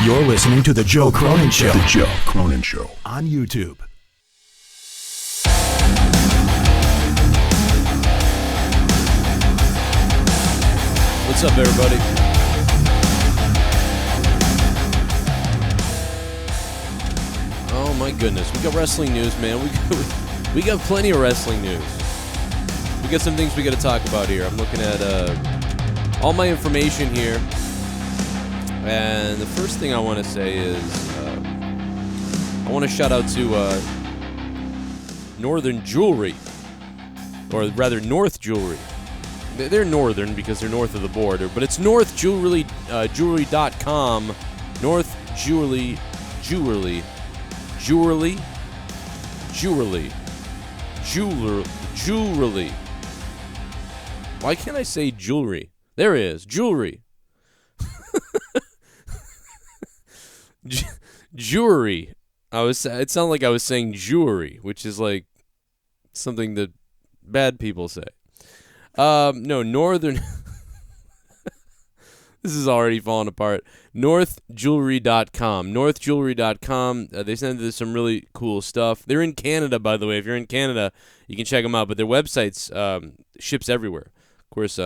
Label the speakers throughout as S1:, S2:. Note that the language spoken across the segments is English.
S1: You're listening to The Joe Cronin Show.
S2: The Joe Cronin Show.
S1: On YouTube.
S3: What's up, everybody? Oh, my goodness. We got wrestling news, man. We got plenty of wrestling news. We got some things we got to talk about here. I'm looking at all my information here. And the first thing I want to say is I want to shout out to Northern Jewelry, or rather North Jewelry. They're northern because they're north of the border, but it's North Jewelry, Jewelry.com. North Jewelry. Why can't I say jewelry? There it is, jewelry. Jewelry. It sounded like I was saying jewelry, which is like something that bad people say. No, northern. This is already falling apart. NorthJewelry.com. NorthJewelry.com. They send us some really cool stuff. They're in Canada, by the way. If you're in Canada, you can check them out. But their websites ships everywhere. Of course,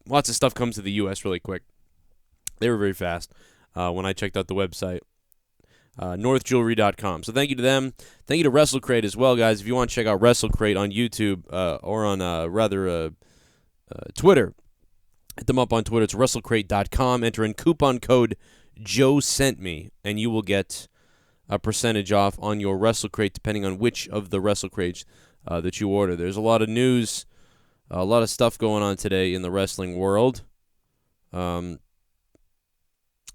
S3: lots of stuff comes to the U.S. really quick. They were very fast when I checked out the website. NorthJewelry.com. So thank you to them. Thank you to WrestleCrate as well, guys. If you want to check out WrestleCrate on YouTube or on Twitter, hit them up on Twitter. It's WrestleCrate.com. Enter in coupon code JoeSentMe, and you will get a percentage off on your WrestleCrate, depending on which of the WrestleCrates that you order. There's a lot of news, a lot of stuff going on today in the wrestling world. And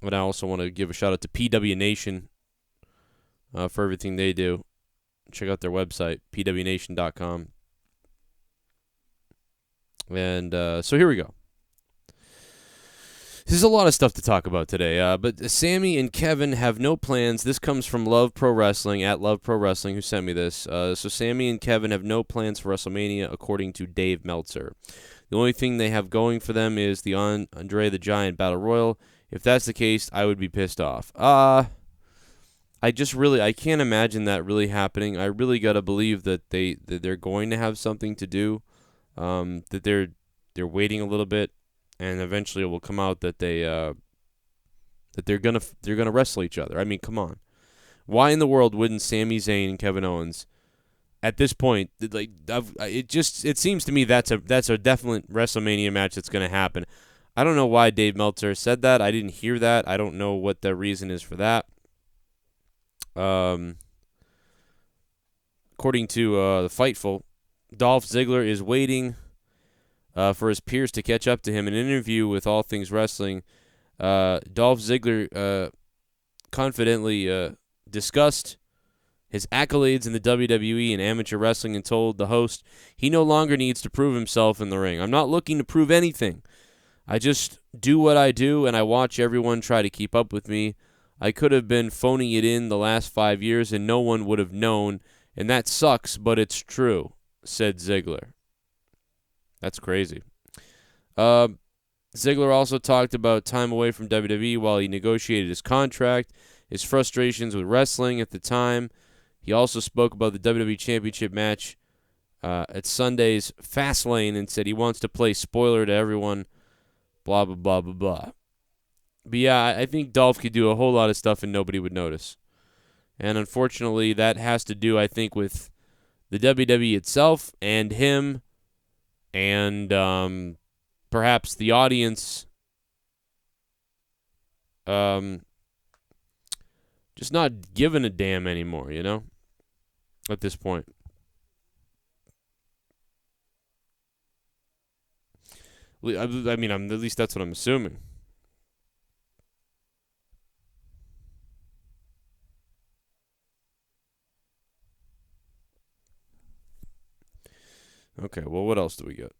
S3: I also want to give a shout out to PW Nation for everything they do. Check out their website, pwnation.com. And so here we go. There's a lot of stuff to talk about today, but Sammy and Kevin have no plans. This comes from Love Pro Wrestling, at Love Pro Wrestling, who sent me this. So Sammy and Kevin have no plans for WrestleMania, according to Dave Meltzer. The only thing they have going for them is the Andre the Giant Battle Royal. If that's the case, I would be pissed off. I can't imagine that really happening. I really gotta believe that they're going to have something to do, that they're waiting a little bit, and eventually it will come out that they're gonna wrestle each other. I mean, come on, why in the world wouldn't Sami Zayn and Kevin Owens, at this point, it seems to me that's a definite WrestleMania match that's gonna happen. I don't know why Dave Meltzer said that. I didn't hear that. I don't know what the reason is for that. According to the Fightful, Dolph Ziggler is waiting for his peers to catch up to him. In an interview with All Things Wrestling, Dolph Ziggler confidently discussed his accolades in the WWE and amateur wrestling and told the host he no longer needs to prove himself in the ring. I'm not looking to prove anything. I just do what I do, and I watch everyone try to keep up with me. I could have been phoning it in the last 5 years, and no one would have known, and that sucks, but it's true, said Ziggler. That's crazy. Ziggler also talked about time away from WWE while he negotiated his contract, his frustrations with wrestling at the time. He also spoke about the WWE Championship match at Sunday's Fastlane and said he wants to play spoiler to everyone, blah, blah, blah, blah, blah. But yeah, I think Dolph could do a whole lot of stuff and nobody would notice. And unfortunately, that has to do, I think, with the WWE itself and him and perhaps the audience just not giving a damn anymore, you know, at this point. I mean, at least that's what I'm assuming. Okay, well, what else do we get?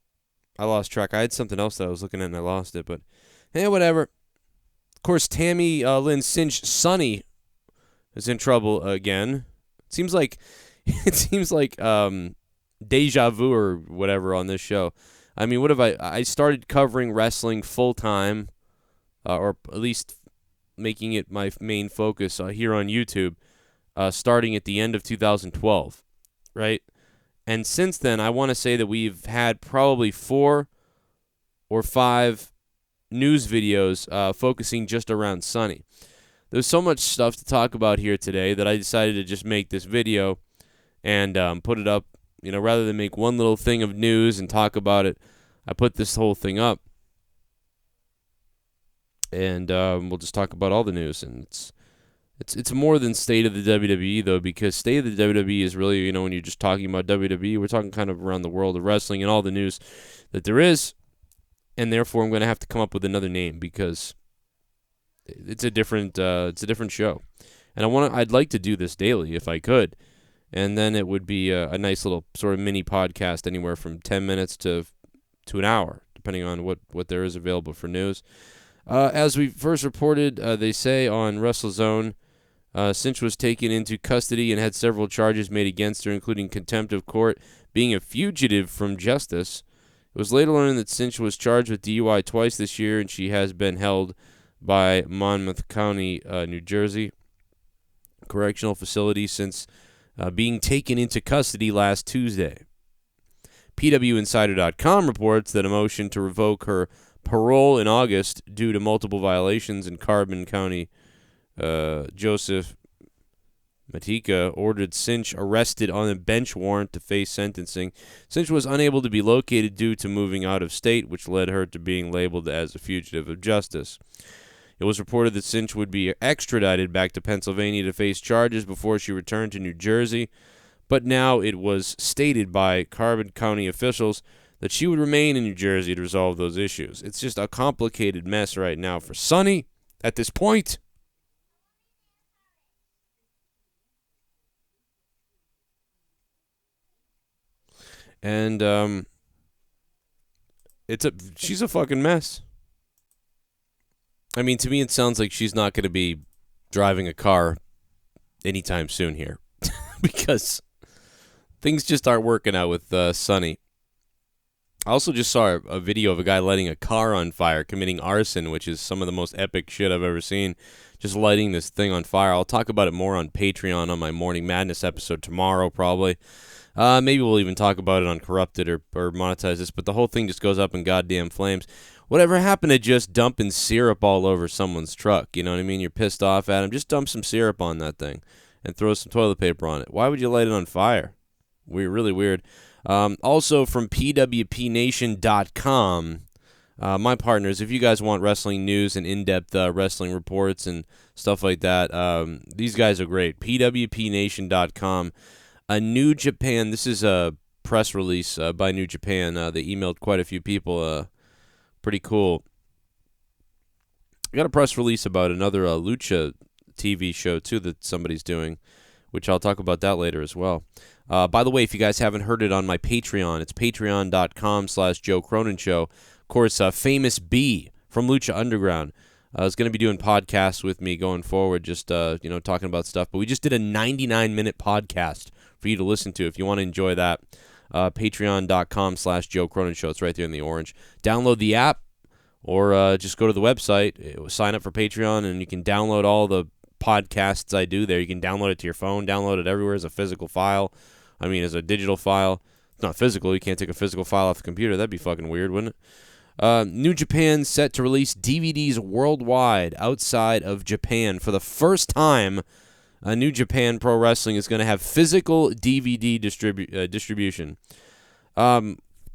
S3: I lost track. I had something else that I was looking at and I lost it, but hey, whatever. Of course, Tammy Lynn Cinch Sonny is in trouble again. It seems like deja vu or whatever on this show. I mean, what have I started covering wrestling full time, or at least making it my main focus here on YouTube, starting at the end of 2012, right? And since then, I want to say that we've had probably 4 or 5 news videos focusing just around Sunny. There's so much stuff to talk about here today that I decided to just make this video and put it up. You know, rather than make one little thing of news and talk about it, I put this whole thing up. And we'll just talk about all the news. And it's more than State of the WWE, though, because State of the WWE is really, you know, when you're just talking about WWE, we're talking kind of around the world of wrestling and all the news that there is. And therefore, I'm going to have to come up with another name because it's a different show. And I'd like to do this daily if I could. And then it would be a nice little sort of mini podcast, anywhere from 10 minutes to an hour, depending on what there is available for news. As we first reported, they say on WrestleZone, Cinch was taken into custody and had several charges made against her, including contempt of court, being a fugitive from justice. It was later learned that Cinch was charged with DUI twice this year, and she has been held by Monmouth County, New Jersey Correctional Facility since being taken into custody last Tuesday. PWInsider.com reports that a motion to revoke her parole in August due to multiple violations in Carbon County, Joseph Matika ordered Cinch arrested on a bench warrant to face sentencing. Cinch was unable to be located due to moving out of state, which led her to being labeled as a fugitive of justice. It was reported that Cinch would be extradited back to Pennsylvania to face charges before she returned to New Jersey, but now it was stated by Carbon County officials that she would remain in New Jersey to resolve those issues. It's just a complicated mess right now for Sunny at this point. And she's a fucking mess. I mean, to me, it sounds like she's not going to be driving a car anytime soon here because things just aren't working out with Sunny. I also just saw a video of a guy lighting a car on fire, committing arson, which is some of the most epic shit I've ever seen, just lighting this thing on fire. I'll talk about it more on Patreon on my Morning Madness episode tomorrow, probably. Maybe we'll even talk about it on Corrupted or monetize this, but the whole thing just goes up in goddamn flames. Whatever happened to just dumping syrup all over someone's truck? You know what I mean? You're pissed off at him. Just dump some syrup on that thing and throw some toilet paper on it. Why would you light it on fire? Weird, really weird. Also from PWPNation.com, my partners, if you guys want wrestling news and in-depth wrestling reports and stuff like that, these guys are great. PWPNation.com. New Japan, this is a press release by New Japan. They emailed quite a few people. Pretty cool. I got a press release about another Lucha TV show, too, that somebody's doing, which I'll talk about that later as well. By the way, if you guys haven't heard it on my Patreon, it's patreon.com/Joe Cronin Show. Of course, Famous B from Lucha Underground is going to be doing podcasts with me going forward, just talking about stuff. But we just did a 99-minute podcast for you to listen to if you want to enjoy that. Patreon.com/Joe Cronin Show. It's right there in the orange. Download the app or just go to the website, sign up for Patreon, and you can download all the podcasts I do there. You can download it to your phone, download it everywhere as a physical file. I mean, as a digital file. It's not physical. You can't take a physical file off the computer. That'd be fucking weird, wouldn't it? New Japan set to release DVDs worldwide outside of Japan. For the first time, New Japan Pro Wrestling is going to have physical DVD distribution,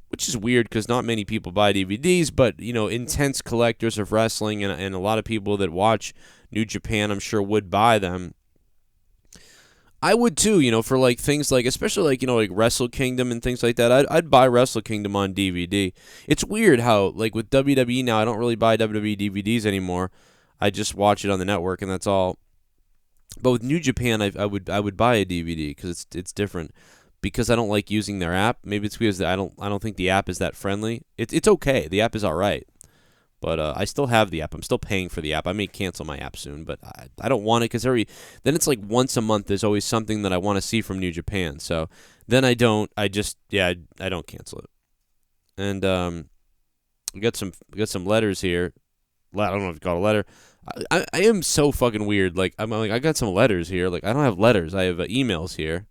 S3: which is weird because not many people buy DVDs, but, intense collectors of wrestling and a lot of people that watch New Japan, I'm sure, would buy them. I would too, for like things like, especially like Wrestle Kingdom and things like that. I'd buy Wrestle Kingdom on DVD. It's weird how, like, with WWE now, I don't really buy WWE DVDs anymore. I just watch it on the network and that's all. But with New Japan, I would buy a DVD because it's different. Because I don't like using their app. Maybe it's because I don't think the app is that friendly. It's okay. The app is all right. But I still have the app. I'm still paying for the app. I may cancel my app soon, but I don't want it because then it's like once a month there's always something that I want to see from New Japan. So then I don't. I don't cancel it. And we got some letters here I don't know if you call it a letter. I am so fucking weird. Like, I'm like, I got some letters here. Like, I don't have letters. I have emails here.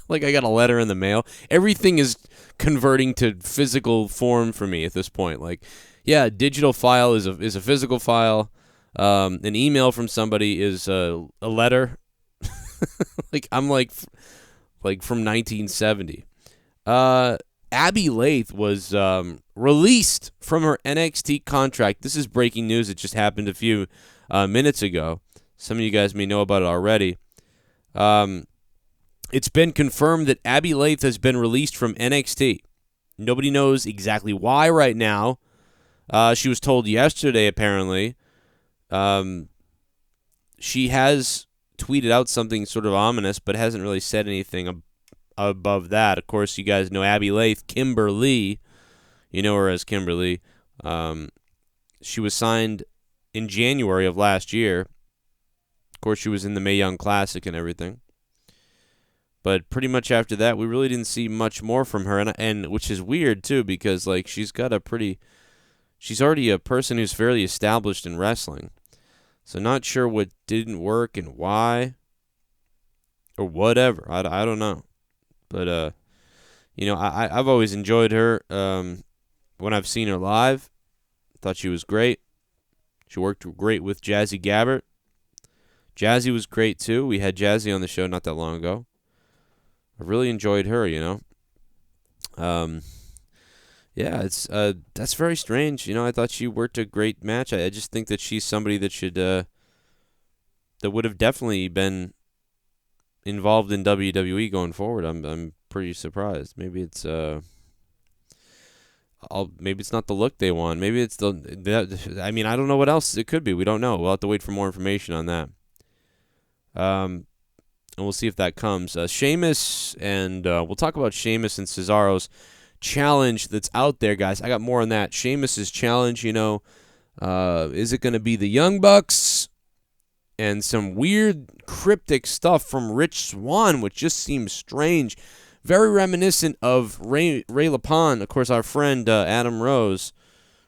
S3: Like, I got a letter in the mail. Everything is converting to physical form for me at this point. Like, yeah, a digital file is a physical file. An email from somebody is a letter. Like, I'm like from 1970. Abbey Laith was released from her NXT contract. This is breaking news. It just happened a few minutes ago. Some of you guys may know about it already. It's been confirmed that Abbey Laith has been released from NXT. Nobody knows exactly why right now. She was told yesterday, apparently. She has tweeted out something sort of ominous, but hasn't really said anything above that. Of course, you guys know Abbey Laith, Kimberly. You know her as Kimberly. She was signed in January of last year. Of course, she was in the Mae Young Classic and everything. But pretty much after that, we really didn't see much more from her, and which is weird too, because like she's already a person who's fairly established in wrestling. So not sure what didn't work and why, or whatever. I don't know, but I've always enjoyed her. When I've seen her live, thought she was great. She worked great with Jazzy Gabbert. Jazzy was great too. We had Jazzy on the show not that long ago. I really enjoyed her, Yeah, it's that's very strange. I thought she worked a great match. I just think that she's somebody that should that would have definitely been involved in WWE going forward. I'm pretty surprised. Maybe it's maybe it's not the look they want. Maybe it's I don't know what else it could be. We don't know. We'll have to wait for more information on that. And we'll see if that comes. Sheamus, and we'll talk about Sheamus and Cesaro's challenge that's out there, guys. I got more on that. Sheamus's challenge, is it going to be the Young Bucks? And some weird, cryptic stuff from Rich Swann, which just seems strange. Very reminiscent of Ray LaPon, of course, our friend Adam Rose,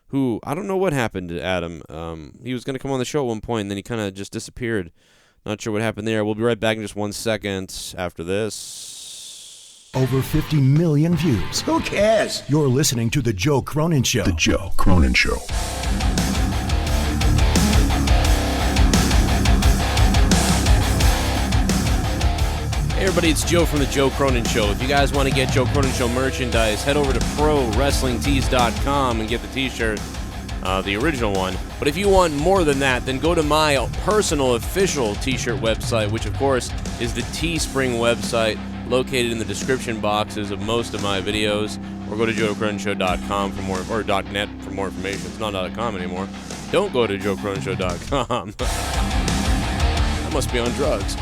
S3: who, I don't know what happened to Adam. He was going to come on the show at one point, and then he kind of just disappeared. Not sure what happened there. We'll be right back in just 1 second after this.
S1: Over 50 million views.
S2: Who cares?
S1: You're listening to The Joe Cronin Show.
S2: The Joe Cronin Show.
S3: Hey everybody, it's Joe from The Joe Cronin Show. If you guys want to get Joe Cronin Show merchandise, head over to ProWrestlingTees.com and get the t-shirt. The original one. But if you want more than that, then go to my personal official t-shirt website, which of course is the Teespring website, located in the description boxes of most of my videos, or go to JoeCroninShow.com for more, or .net for more information. It's not .com anymore. Don't go to JoeCroninShow.com. I must be on drugs.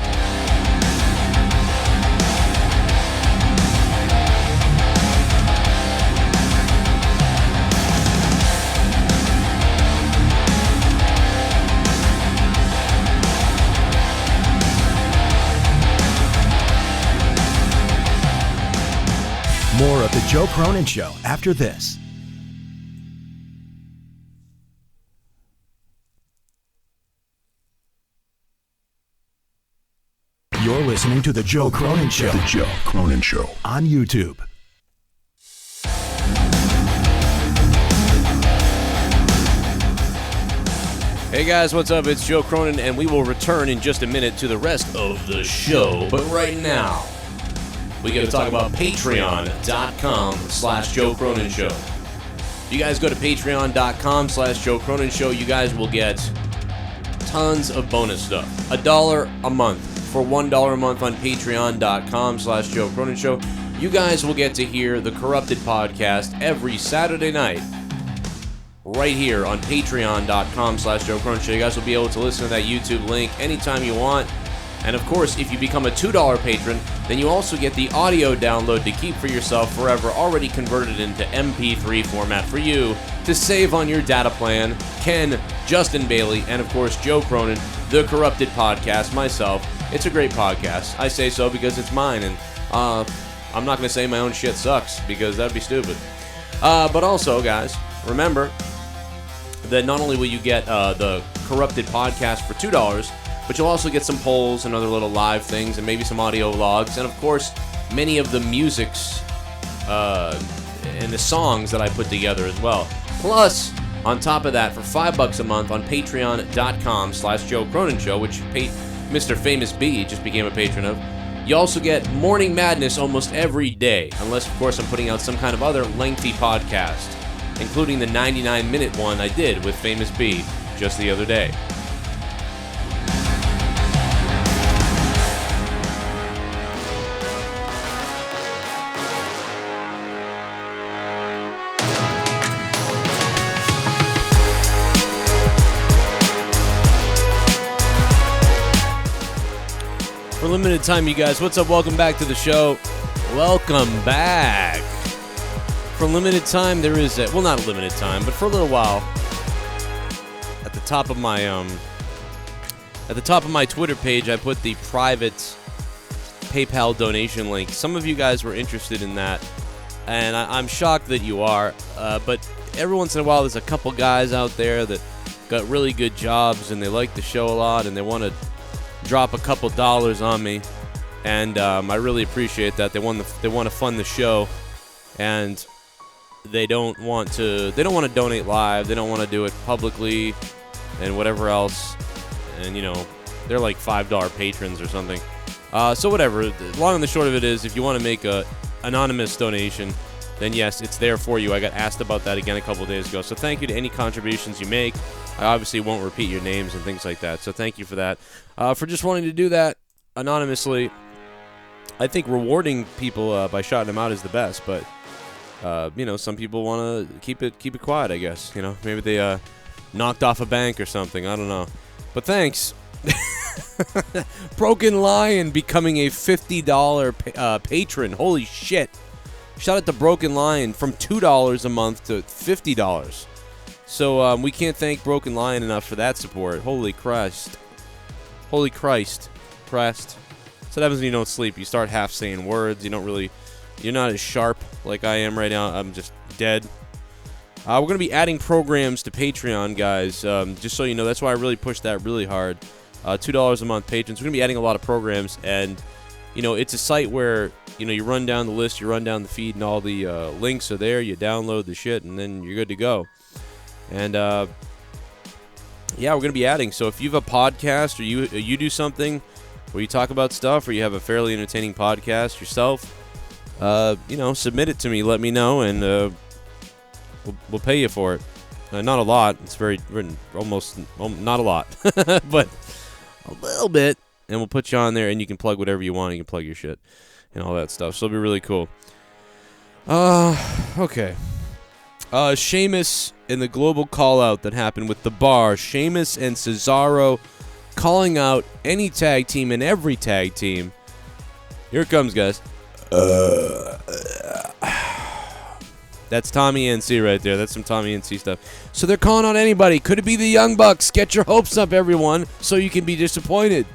S1: More of The Joe Cronin Show after this. You're listening to The Joe Cronin Show.
S2: The Joe Cronin Show.
S1: On YouTube.
S3: Hey guys, what's up? It's Joe Cronin, and we will return in just a minute to the rest of the show. But right now, we got to talk about Patreon.com/Joe Cronin Show. If you guys go to Patreon.com/Joe Cronin Show, you guys will get tons of bonus stuff. $1 a month. For $1 a month on Patreon.com/Joe Cronin Show, you guys will get to hear the Corrupted podcast every Saturday night right here on Patreon.com/Joe Cronin Show. You guys will be able to listen to that YouTube link anytime you want. And of course, if you become a $2 patron, then you also get the audio download to keep for yourself forever, already converted into MP3 format for you to save on your data plan. Ken, Justin Bailey, and of course Joe Cronin, the Corrupted podcast, myself. It's a great podcast. I say so because it's mine, and I'm not going to say my own shit sucks because that'd be stupid. But also, guys, remember, then not only will you get the Corrupted podcast for $2, but you'll also get some polls and other little live things and maybe some audio logs. And, of course, many of the musics and the songs that I put together as well. Plus, on top of that, for $5 a month on patreon.com/Joe Cronin Show, which Mr. Famous B just became a patron of, you also get Morning Madness almost every day, unless, of course, I'm putting out some kind of other lengthy podcast, including the 99-minute one I did with Famous B just the other day. For limited time, you guys, what's up? Welcome back to the show. Welcome back. For limited time, there is well, not a limited time, but for a little while, at the top of my Twitter page, I put the private PayPal donation link. Some of you guys were interested in that, and I'm shocked that you are. But every once in a while, there's a couple guys out there that got really good jobs, and they like the show a lot, and they want to drop a couple dollars on me, and I really appreciate that. They want to fund the show, and they don't want to donate live. They don't want to do it publicly, and whatever else. And they're like $5 patrons or something. So whatever. Long and the short of it is, if you want to make a anonymous donation, then yes, it's there for you. I got asked about that again a couple days ago. So thank you to any contributions you make. I obviously won't repeat your names and things like that. So thank you for that. For just wanting to do that anonymously, I think rewarding people by shouting them out is the best. But some people want to keep it quiet, I guess. Maybe they knocked off a bank or something. I don't know. But thanks. Broken Lion becoming a $50 patron. Holy shit. Shout out to Broken Lion from $2 a month to $50. So we can't thank Broken Lion enough for that support. Holy Christ. Holy Christ. Christ. So that happens when you don't sleep. You start half saying words. You're not as sharp like I am right now. I'm just dead. We're going to be adding programs to Patreon, guys. Just so you know, that's why I really pushed that really hard. $2 a month patrons. We're going to be adding a lot of programs, and it's a site where you run down the list, you run down the feed, and all the links are there. You download the shit, and then you're good to go. And we're going to be adding. So if you have a podcast, or you do something where you talk about stuff, or you have a fairly entertaining podcast yourself, submit it to me. Let me know, and we'll pay you for it. Not a lot. It's almost not a lot, but a little bit. And we'll put you on there, and you can plug whatever you want. You can plug your shit and all that stuff. So it'll be really cool. Okay. Sheamus and the global call-out that happened with The Bar. Sheamus and Cesaro calling out any tag team and every tag team. Here it comes, guys. That's Tommy NC right there. That's some Tommy NC stuff. So they're calling out anybody. Could it be the Young Bucks? Get your hopes up, everyone, so you can be disappointed.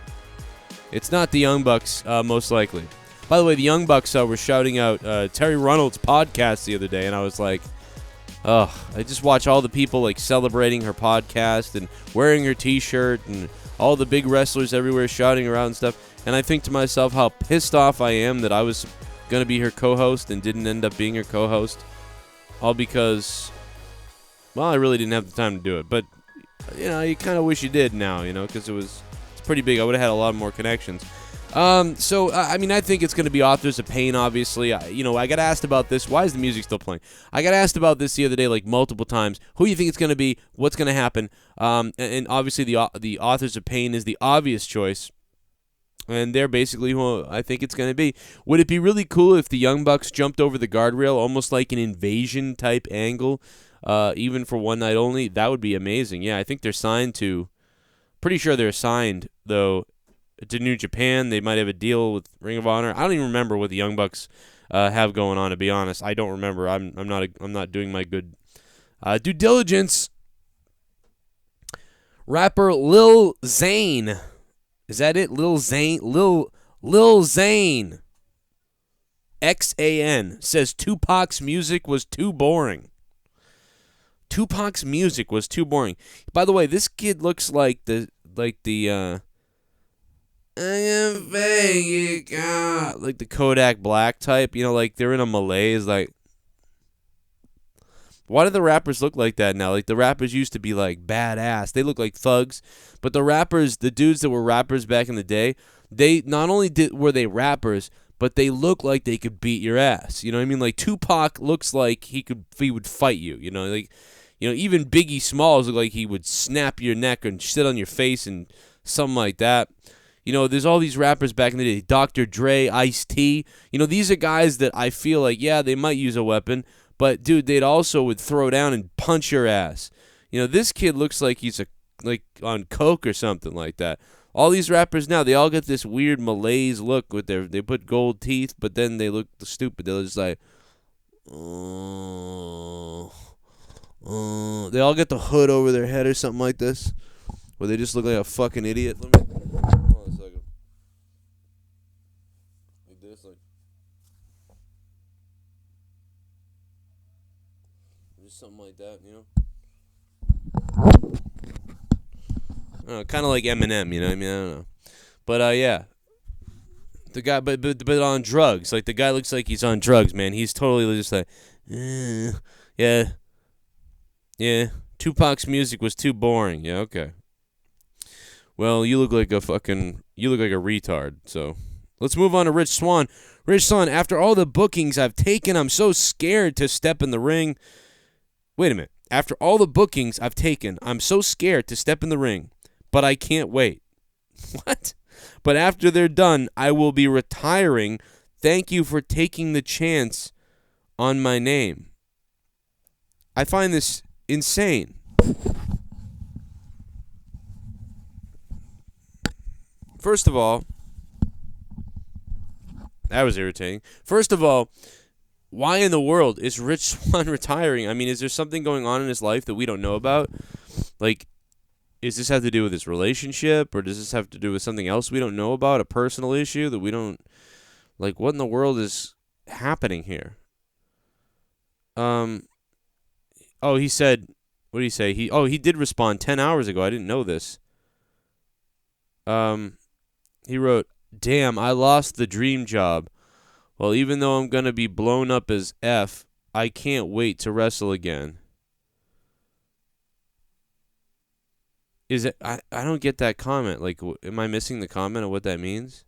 S3: It's not the Young Bucks, most likely. By the way, the Young Bucks were shouting out Terry Runnels' podcast the other day, and I was like, I just watch all the people celebrating her podcast and wearing her T-shirt and all the big wrestlers everywhere shouting around and stuff. And I think to myself how pissed off I am that I was going to be her co-host and didn't end up being her co-host. All because, well, I really didn't have the time to do it. But, you kind of wish you did now, because it's pretty big. I would have had a lot more connections. I think it's going to be Authors of Pain, obviously. I got asked about this. Why is the music still playing? I got asked about this the other day, multiple times. Who do you think it's going to be? What's going to happen? And obviously the Authors of Pain is the obvious choice. And they're basically who I think it's going to be. Would it be really cool if the Young Bucks jumped over the guardrail, almost like an invasion-type angle, even for one night only? That would be amazing. Yeah, I think they're signed to... Pretty sure they're signed, though, to New Japan. They might have a deal with Ring of Honor. I don't even remember what the Young Bucks have going on, to be honest. I don't remember. I'm not doing my good due diligence. Rapper Lil Zane. Is that it? Lil Zane? Lil Zane. XAN says Tupac's music was too boring. Tupac's music was too boring. By the way, this kid looks like the like the Kodak Black type, like they're in a malaise. Like, why do the rappers look like that now? Like, the rappers used to be like badass. They look like thugs, but the dudes that were rappers back in the day, they not only were they rappers, but they look like they could beat your ass. You know what I mean? Like, Tupac looks like he would fight you. Even Biggie Smalls look like he would snap your neck and sit on your face and something like that. There's all these rappers back in the day, Dr. Dre, Ice-T. These are guys that I feel like, yeah, they might use a weapon, but, dude, they'd also would throw down and punch your ass. This kid looks like he's like on coke or something like that. All these rappers now, they all get this weird malaise look with they put gold teeth, but then they look stupid. They're just like, they all get the hood over their head or something like this, where they just look like a fucking idiot. Hold on a second. Like this, like. Just something like that, kind of like Eminem, you know what I mean? I don't know. But, yeah. The guy, but on drugs. Like, the guy looks like he's on drugs, man. He's totally just like, yeah. Tupac's music was too boring. Yeah, okay. Well, you look like a retard. So, let's move on to Rich Swann. Rich Swann, after all the bookings I've taken, I'm so scared to step in the ring. Wait a minute. After all the bookings I've taken, I'm so scared to step in the ring, but I can't wait. What? But after they're done, I will be retiring. Thank you for taking the chance on my name. I find this insane. First of all, that was irritating. First of all, why in the world is Rich Swann retiring? I mean, is there something going on in his life that we don't know about? Like, does this have to do with his relationship, or does this have to do with something else we don't know about, a personal issue that we don't... Like, what in the world is happening here? He said... What did he say? He did respond 10 hours ago. I didn't know this. He wrote, "Damn, I lost the dream job. Well, even though I'm going to be blown up as F, I can't wait to wrestle again." Is it? I don't get that comment. Like, am I missing the comment of what that means?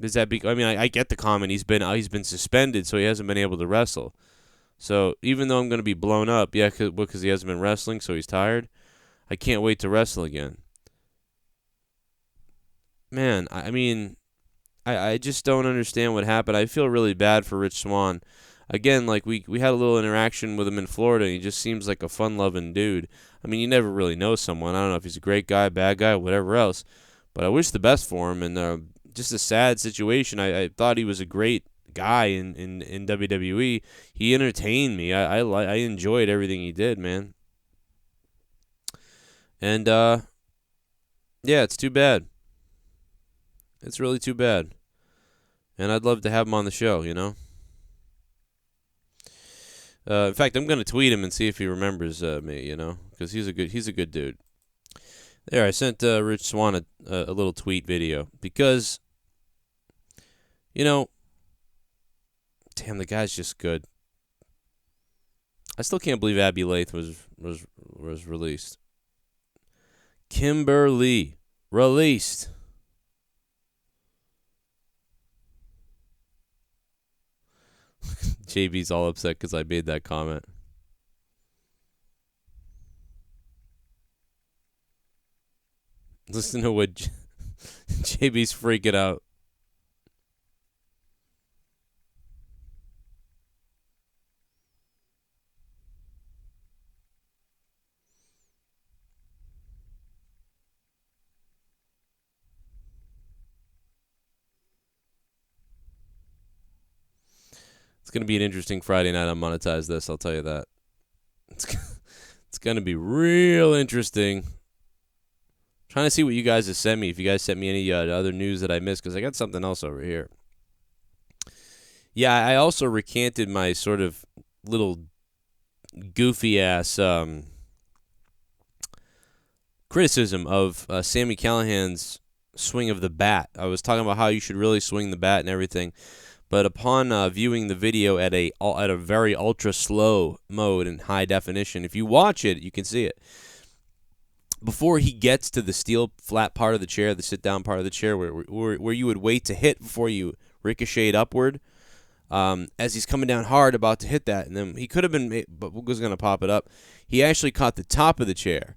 S3: Does that be? I mean, I get the comment. He's been suspended, so he hasn't been able to wrestle. So even though I'm going to be blown up, yeah, because he hasn't been wrestling, so he's tired. I can't wait to wrestle again. Man, I mean, I just don't understand what happened. I feel really bad for Rich Swann. Again, like, we had a little interaction with him in Florida, and he just seems like a fun-loving dude. I mean, you never really know someone. I don't know if he's a great guy, bad guy, whatever else. But I wish the best for him, and just a sad situation. I thought he was a great guy in WWE. He entertained me. I enjoyed everything he did, man. And, yeah, it's too bad. It's really too bad. And I'd love to have him on the show, you know? In fact, I'm going to tweet him and see if he remembers me, you know? Because he's a good dude. There, I sent Rich Swann a little tweet video. Because, you know, damn, the guy's just good. I still can't believe Abbey Laith was released. Kimberly released. JB's all upset because I made that comment. Listen to what JB's freaking out. It's going to be an interesting Friday night on Monetize This, I'll tell you that. It's going to be real interesting. Trying to see what you guys have sent me, if you guys sent me any other news that I missed, because I got something else over here. Yeah, I also recanted my sort of little goofy ass criticism of Sami Callihan's swing of the bat. I was talking about how you should really swing the bat and everything, but upon viewing the video at a very ultra slow mode and high definition, if you watch it, you can see it. Before he gets to the steel flat part of the chair, the sit down part of the chair, where you would wait to hit before you ricochet upward, as he's coming down hard about to hit that, and then he could have been, but was going to pop it up. He actually caught the top of the chair,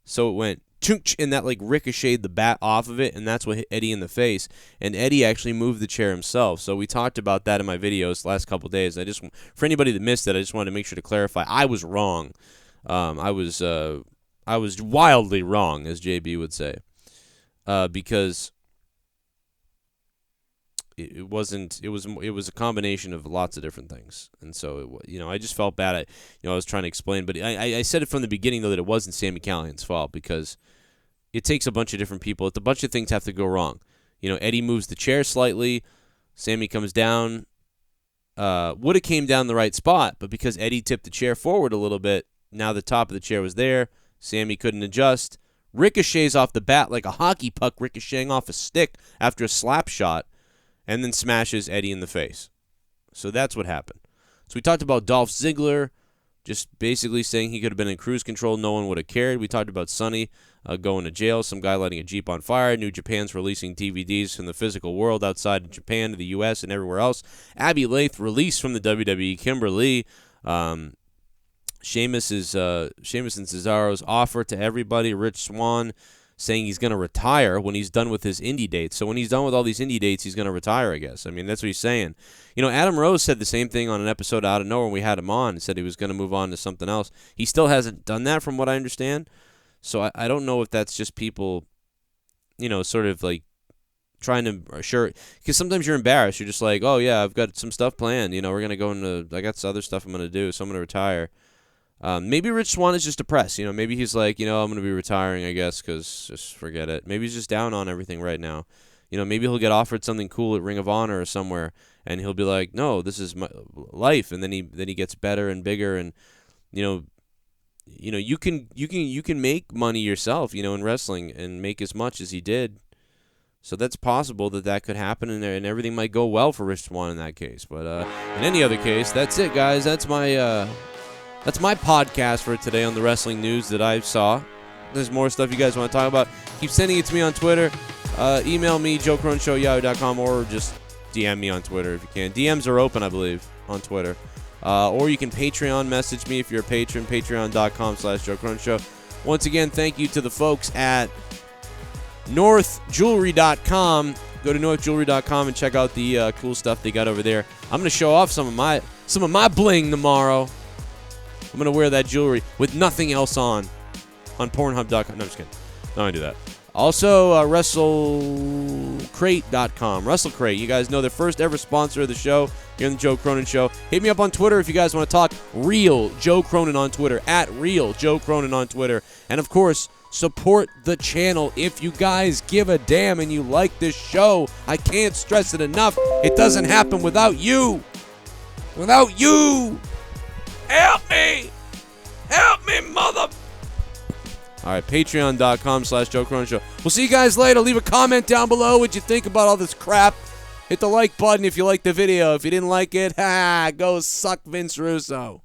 S3: so it went chunk, and that like ricocheted the bat off of it, and that's what hit Eddie in the face. And Eddie actually moved the chair himself. So we talked about that in my videos the last couple of days. For anybody that missed it, I just wanted to make sure to clarify I was wrong. I was wildly wrong, as JB would say, because it wasn't. It was a combination of lots of different things, and so I just felt bad. I was trying to explain, but I said it from the beginning though that it wasn't Sami Callihan's fault, because it takes a bunch of different people. A bunch of things have to go wrong. Eddie moves the chair slightly. Sami comes down. Would have came down the right spot, but because Eddie tipped the chair forward a little bit, now the top of the chair was there. Sami couldn't adjust. Ricochets off the bat like a hockey puck ricocheting off a stick after a slap shot, and then smashes Eddie in the face. So that's what happened. So we talked about Dolph Ziggler, just basically saying he could have been in cruise control. No one would have cared. We talked about Sonny going to jail, some guy lighting a Jeep on fire. New Japan's releasing DVDs from the physical world outside of Japan to the U.S. and everywhere else. Abbey Laith released from the WWE. Kimberly, Sheamus and Cesaro's offer to everybody. Rich Swann saying he's going to retire when he's done with his indie dates. So when he's done with all these indie dates, he's going to retire, I guess. I mean, that's what he's saying. Adam Rose said the same thing on an episode out of nowhere when we had him on, and said he was going to move on to something else. He still hasn't done that from what I understand. So I don't know if that's just people, sort of like trying to assure, because sometimes you're embarrassed. You're just like, oh, yeah, I've got some stuff planned. We're going to go into, I got some other stuff I'm going to do, so I'm going to retire. Maybe Rich Swann is just depressed. Maybe he's like, I'm going to be retiring, I guess, because just forget it. Maybe he's just down on everything right now. Maybe he'll get offered something cool at Ring of Honor or somewhere, and he'll be like, no, this is my life. And then he gets better and bigger, and you can make money yourself, in wrestling, and make as much as he did. So that's possible that could happen, and everything might go well for Rich Swann in that case. But in any other case, that's it, guys. That's my podcast for today on the wrestling news that I saw. There's more stuff you guys want to talk about. Keep sending it to me on Twitter. Email me, joecronshow@yahoo.com, or just DM me on Twitter if you can. DMs are open, I believe, on Twitter. Or you can Patreon message me if you're a patron, patreon.com/joecronshow. Once again, thank you to the folks at northjewelry.com. Go to northjewelry.com and check out the cool stuff they got over there. I'm going to show off some of my bling tomorrow. I'm going to wear that jewelry with nothing else on Pornhub.com. No, I'm just kidding. No, I do that. Also, WrestleCrate.com. WrestleCrate, you guys know, the first ever sponsor of the show here on the Joe Cronin Show. Hit me up on Twitter if you guys want to talk. Real Joe Cronin on Twitter. @Real Joe Cronin on Twitter. And, of course, support the channel if you guys give a damn and you like this show. I can't stress it enough. It doesn't happen without you. Without you. Help me! Help me, mother... All right, patreon.com/Joe Cronin Show. We'll see you guys later. Leave a comment down below what you think about all this crap. Hit the like button if you liked the video. If you didn't like it, go suck Vince Russo.